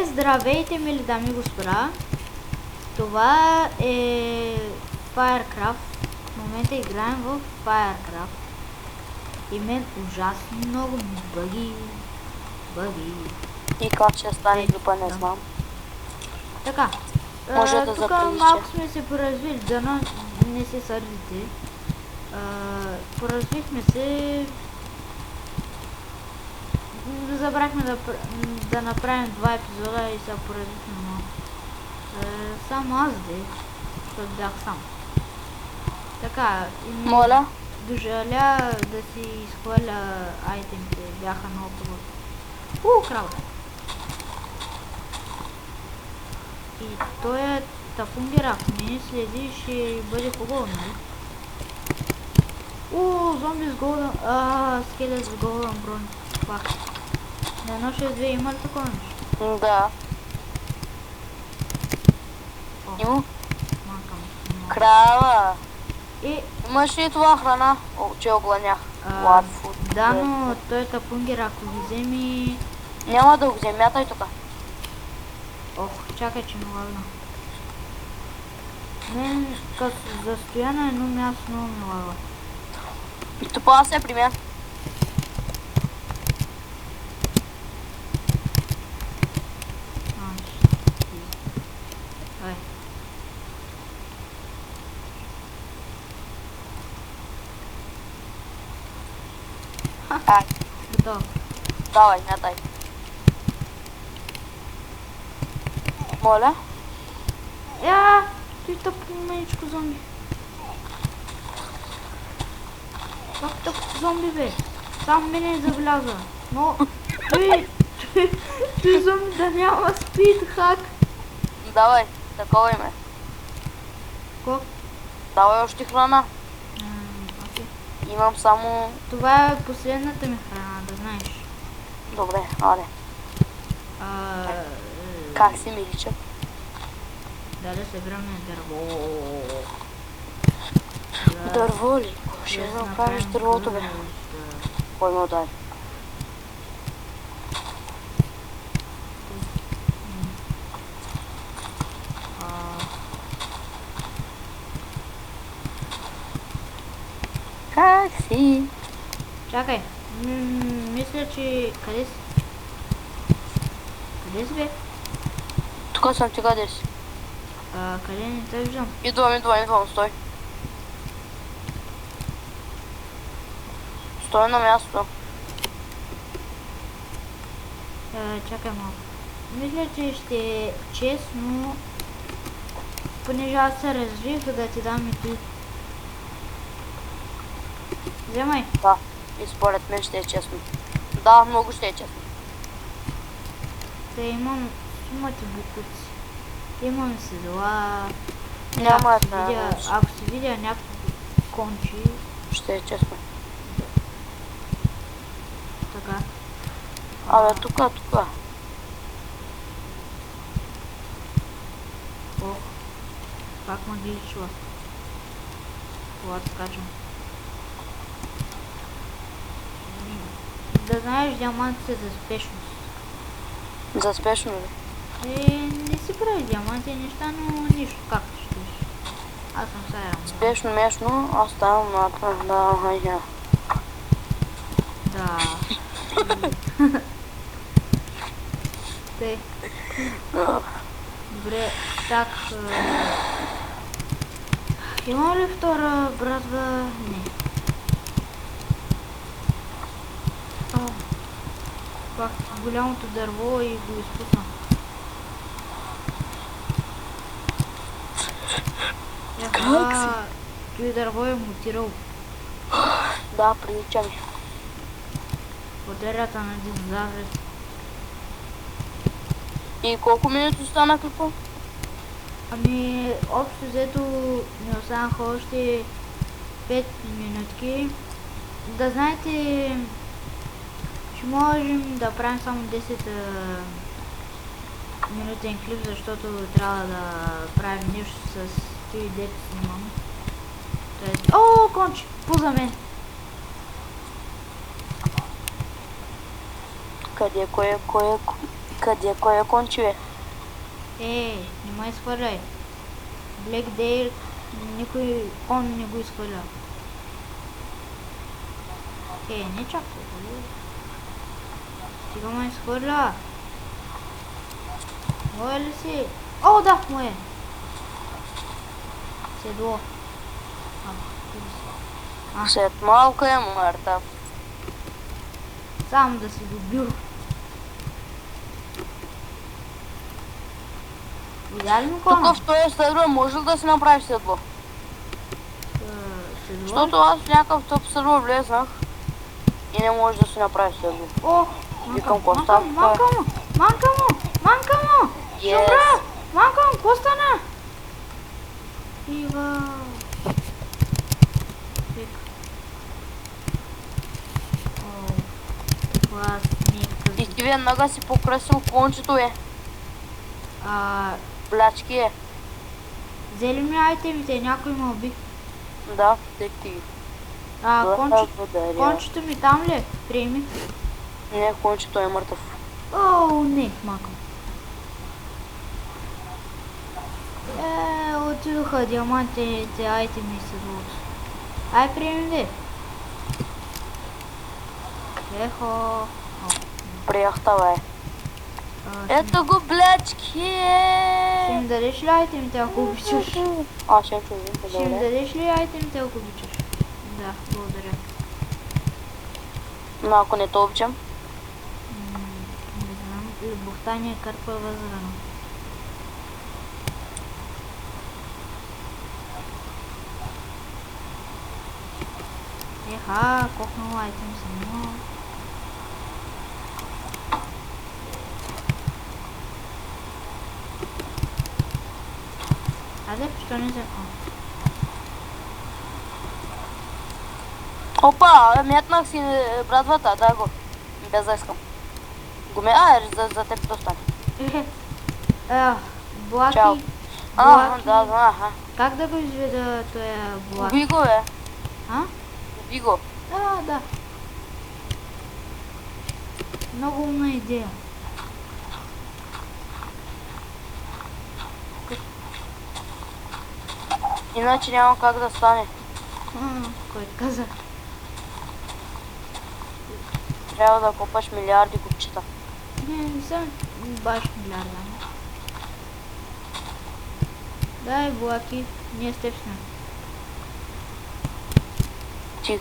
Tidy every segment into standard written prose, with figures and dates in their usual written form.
Здравейте, мили дами и господа. Това е Firecraft. В момента играем в Firecraft. И мен ужасно много ми бъги. И как ще стане група, не знам. Така. Може да тук заприлича. малко сме се поразвили, дано не се сърдите. Поразвихме се. Забрахме да направим 2 епизода и сега поразвихме малко. Само аз защото бях сам. Така, Моля? дожаля да си изхвърля айтемите, бяха много хубави. Крава! И той е тафунгер, ако не ни следи, ще бъде хубаво, нали? Зомби с голден... скелет с голден бронь. Пак. На 1.6.2 има ли такова нещо? Да. Има? Макам. Крава. И... Имаш ли това храна? Че огланях. Да, но той е тапунгер, ако ги вземи... Няма да го взем, мятай тук. Чакай, че ме лагна. Мен като застоя на едно място много ме лага. Това се при мен. Готово. Давай, мятай. Моля? Той тъпо меничко зомби. Как тъпо зомби, бе? Сам мене забеляза. Но... Той зомби да няма спид хак. Давай, такова име. Ко? Давай още храна. Имам само... Това е последната ми храна, да знаеш. Добре, аре. Как си милича? Да събираме дърво. Дърво ли? Ще направиш дървото, бе. Кой ме удари? Как си? Чакай. Мисля, че... Къде си? Къде си, бе? Тук съм, ти къде си? Къде не те виждам? Идвам, стой. Стой на място. Чакай малко. Мисля, че ще е честно, понеже аз се развих, да ти дам и ти. Вземай. Да, и според мен ще е честно. Да, много ще е честно. Имам сумати букуци. Имам седла. Няма ако си видя някакво кончи. Ще е честно. Така. Тук. Пак ма гличва. Когато скачам. Да знаеш, диамантите за спешност. За спешно ли? Не си прави диаманти неща, но нищо, както ще виж. Аз съм сайрам. Спешно, мешно, аз ставам напред, Да. Тъй. Добре, так. Има ли втора братва? Не. Пак голямото дърво и го изпусна. Как си? Той дърво е мутирал. Да, прилича ми. Потерята на динозаврите. И колко минути остана клипа? Общо взето ми останаха още 5 минутки. Да знаете, ще можем да правим само 10 минутен клип, защото трябва да правим нещо с тези дето снимам. Конче! Пуза мен! Къде? Кое? Къде? Кой е конче, бе? Не ме изхвърляй. Black Day, никой кон не го изхвърля. Не чак толкова. Стига ме изхвърля. Мое ли си? О, да, мое. Седло. След малко е мъртъв. Само да си добил. Идеално Тук кона. в този сервер може ли да си направиш седло? Седло. Защото аз в някакъв тъп сервер влезнах и не може да си направиш седло. О, Викам, манка Коста. му, манка му, манка му, манка му. Yes. Шумра, манка му, какво стана? Ива. О, това снимка. И ти веднага си покрасил кончето, е. Блячки е. Взели ми айтемите, някой ме уби. Да, детективи. Кончето ми там ли е? Приеми. Не, кончето е мъртъв. О, не, мака. Отидоха диамантите, айтеми и седлото. Ай, приеми ли? Ехо. Приехта, бе. Ето го, блячки! Ще им дадеш ли айтемите, ако обичаш? Ще им чузи, Ще им дадеш ли айтемите, ако обичаш? Да, благодаря. Но ако не те обичам? Не знам, любовта ни е кърпа възрана. Еха, колко много айтем съм имал. Айде, що не се... Опа, метнах си брадвата, дай го. Без да искам. За теб да стане. Блаки. Чао. Да, Как да го изведа този блак? Уби го, бе. Уби го. Да. Много умна идея. Иначе няма как да стане. Кой каза? Трябва да копаш милиарди купчета. Не съм баш милиарда. Дай, блаки, ние с теб сме. Ти.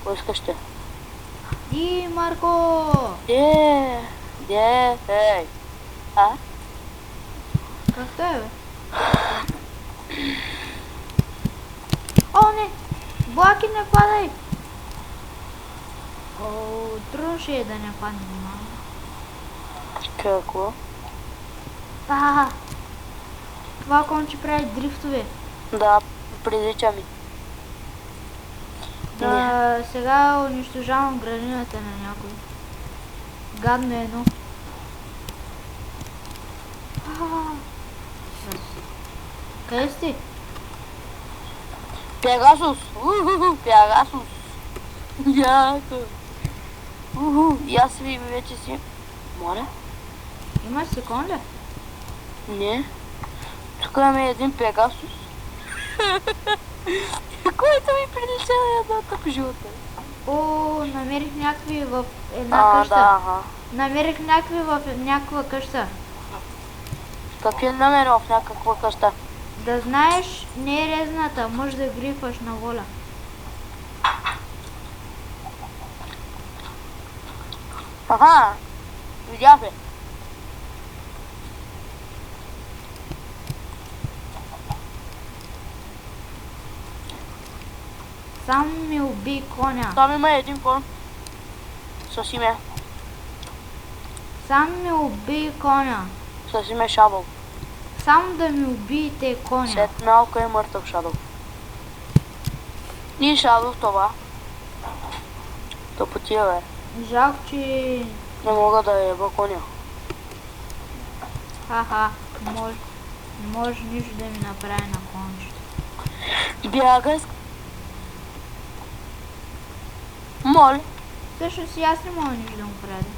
Кой искаш те? И Марко! Ей. Както е, бе? О, не! Блаки, не падай! Трудно ще е да не падне, мама. Какво? Това конче прави дрифтове. Да, прилича ми. Сега унищожавам градината на някой. Гадно е едно. Къде сте? Пегасус! Пегасус! Яко! И аз ви вече си... Моля? Имаш секунд ли? Не. Тук имаме един Пегасус. Който ми прилича на една тъп живота. Намерих някакви в една къща. Да, Намерих някакви в някаква къща. Какви е намерил в някаква къща? Да знаеш, не е резната, може да грифаш на воля. Видях ли? Сам ми уби коня. Там има един кон. С име. Сам ми уби коня. С име Шадъл. Само да ми убиете коня. След малко е мъртъв Шадъл. И Шадъл в това. Тъпотия, бе. Жалко, че... Не мога да еба коня. Не може нищо да ми направи на кончето. Бягай. Моля. Всъщност и аз не мога нищо да му правя.